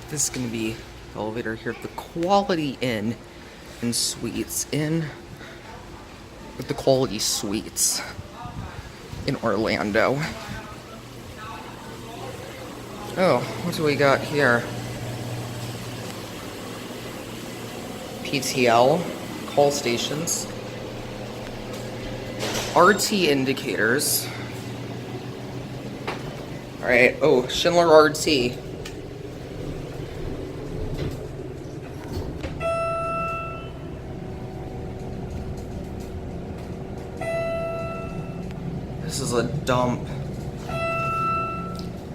This is going to be the elevator here at the Quality Inn and Suites with the Quality Suites in Orlando. Oh, what do we got here? PTL, call stations, RT indicators. Alright, oh, Schindler RT. This is a dump.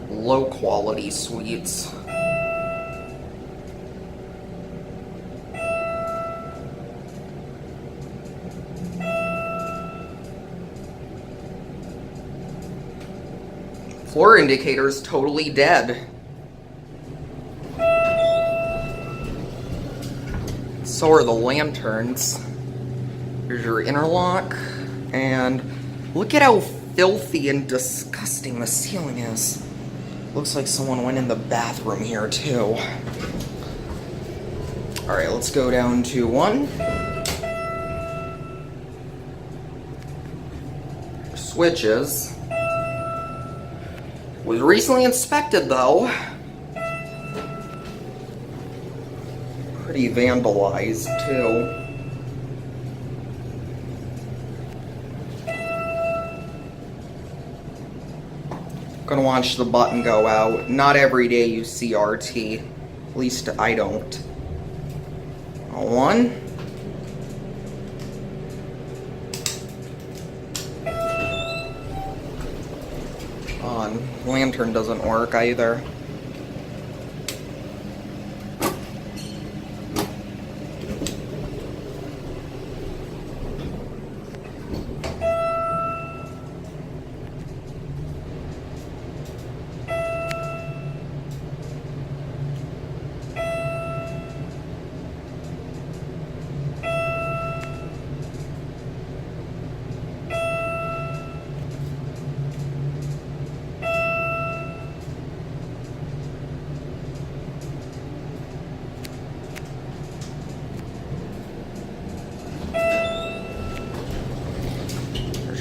Low quality suites. Floor indicators totally dead. So are the lanterns. Here's your interlock. And look at how filthy and disgusting the ceiling is. Looks like someone went in the bathroom here too. Alright, let's go down to 1. Switches. Was recently inspected though. Pretty vandalized too. Gonna watch the button go out. Not every day you see RT. At least I don't. 1. On. Lantern doesn't work either.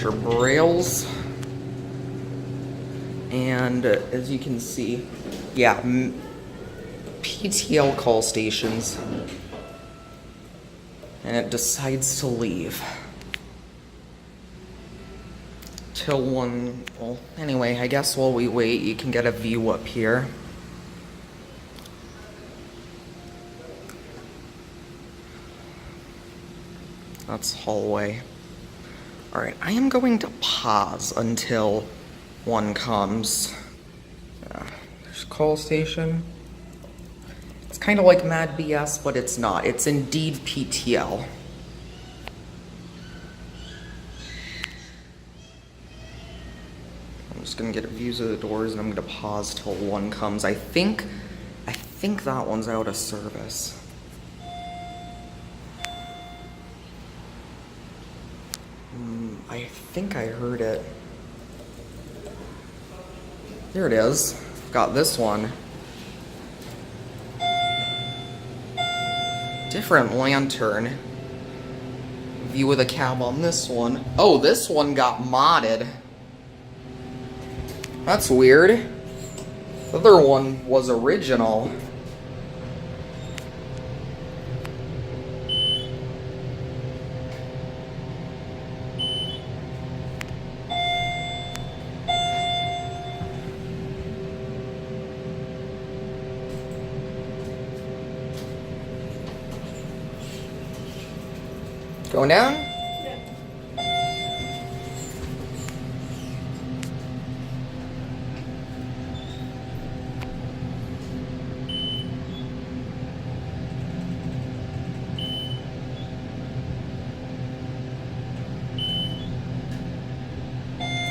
Your brails, and as you can see, yeah, PTL call stations, and it decides to leave till 1. Well, anyway, I guess while we wait, you can get a view up here. That's hallway. Alright, I am going to pause until 1 comes. There's call station. It's kind of like Mad BS, but it's not. It's indeed PTL. I'm just gonna get views of the doors and I'm gonna pause till 1 comes. I think that one's out of service. I think I heard it. There it is. Got this one. Different lantern. View of the cab on this one. Oh, this one got modded. That's weird. The other one was original. Going down? Yeah.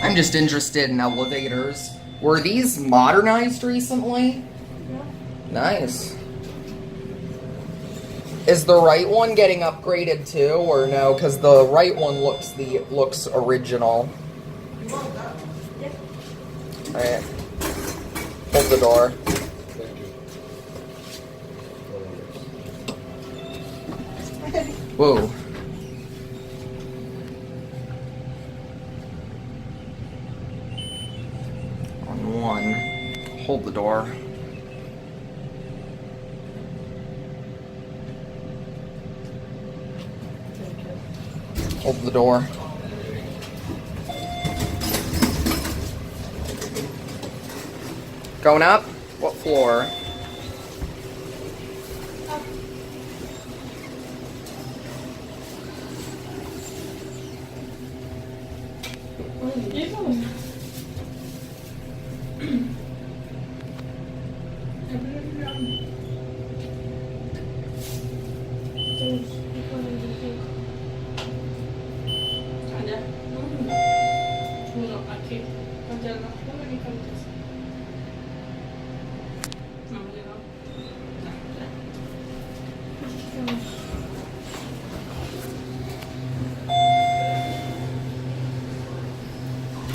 I'm just interested in elevators. Were these modernized recently? Yeah. Nice. Is the right one getting upgraded too, or no? Because the right one looks original. You want that? Yeah. Alright. Hold the door. Whoa. On one. Hold the door. Hold the door. Going up? What floor?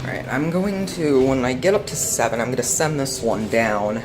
Alright, I'm going to, when I get up to 7, I'm going to send this one down.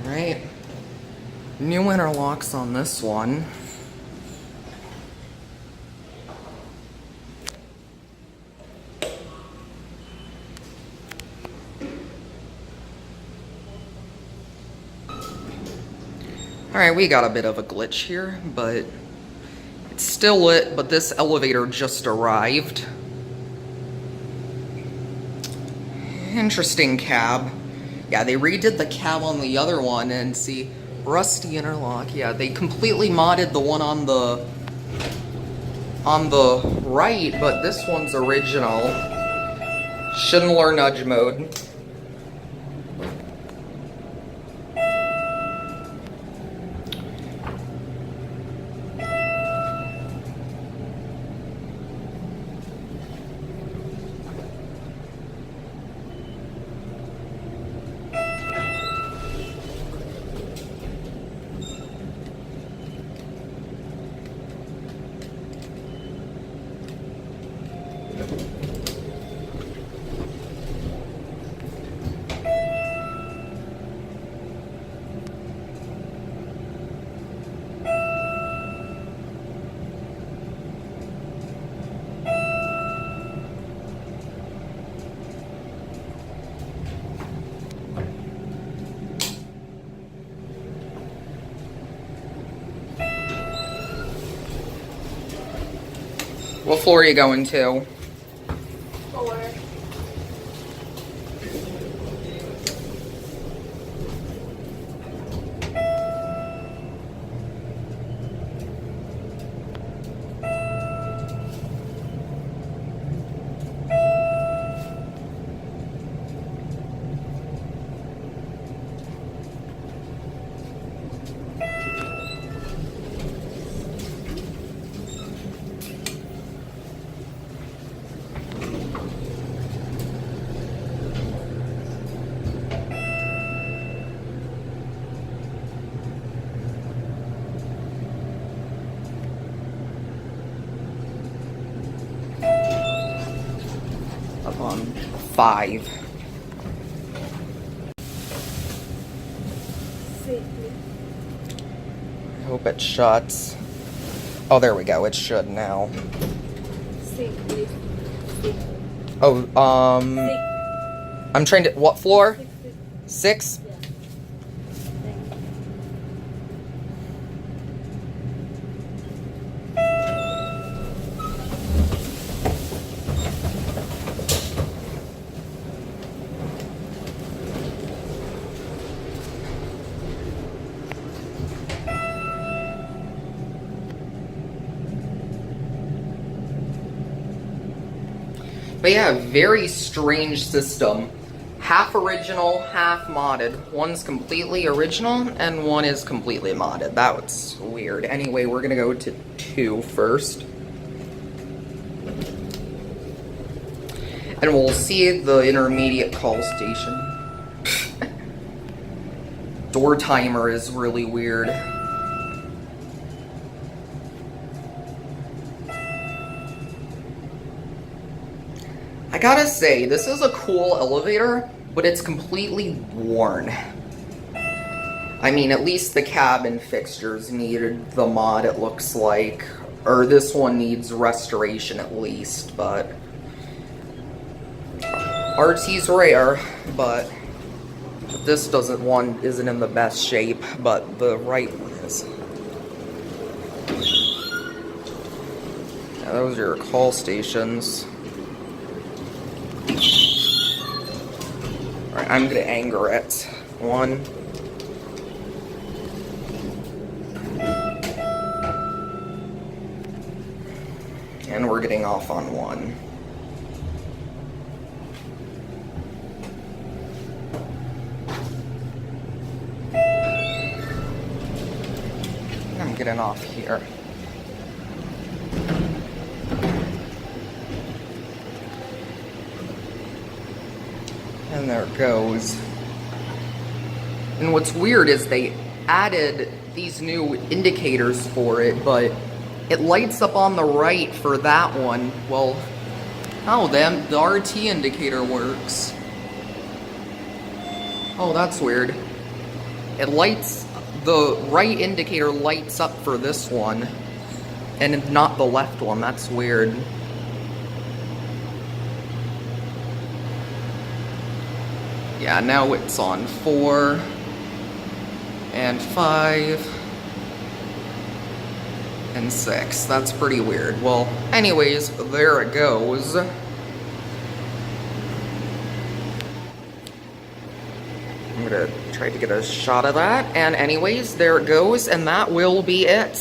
Alright, new interlocks on this one. Alright, we got a bit of a glitch here, but it's still lit, but this elevator just arrived. Interesting cab. Yeah, they redid the cab on the other one, and see, rusty interlock. Yeah, they completely modded the one on the right, but this one's original. Schindler nudge mode. What floor are you going to? 4. Up on 5. Safely. I hope it shuts. Oh, there we go. It should now. Safely. Safely. Oh, I'm trying to. What floor? 6? Yeah. But yeah, very strange system. half original, half modded. One's completely original, and one is completely modded. That's weird. Anyway, we're gonna go to 2 first. And we'll see the intermediate call station. Door timer is really weird. I gotta say, this is a cool elevator, but it's completely worn. I mean, at least the cabin fixtures needed the mod, it looks like. Or this one needs restoration at least, but... RT's rare, but this isn't in the best shape, but the right one is. Yeah, those are your call stations. Alright, I'm gonna anger it. 1. And we're getting off on 1. I'm getting off here. And there it goes. And what's weird is they added these new indicators for it, but it lights up on the right for that one. Well, oh, the RT indicator works. Oh, that's weird. The right indicator lights up for this one, and not the left one. That's weird. Yeah, now it's on 4 and 5 and 6. That's pretty weird. Well, anyways, there it goes. I'm gonna try to get a shot of that. And anyways, there it goes, and that will be it.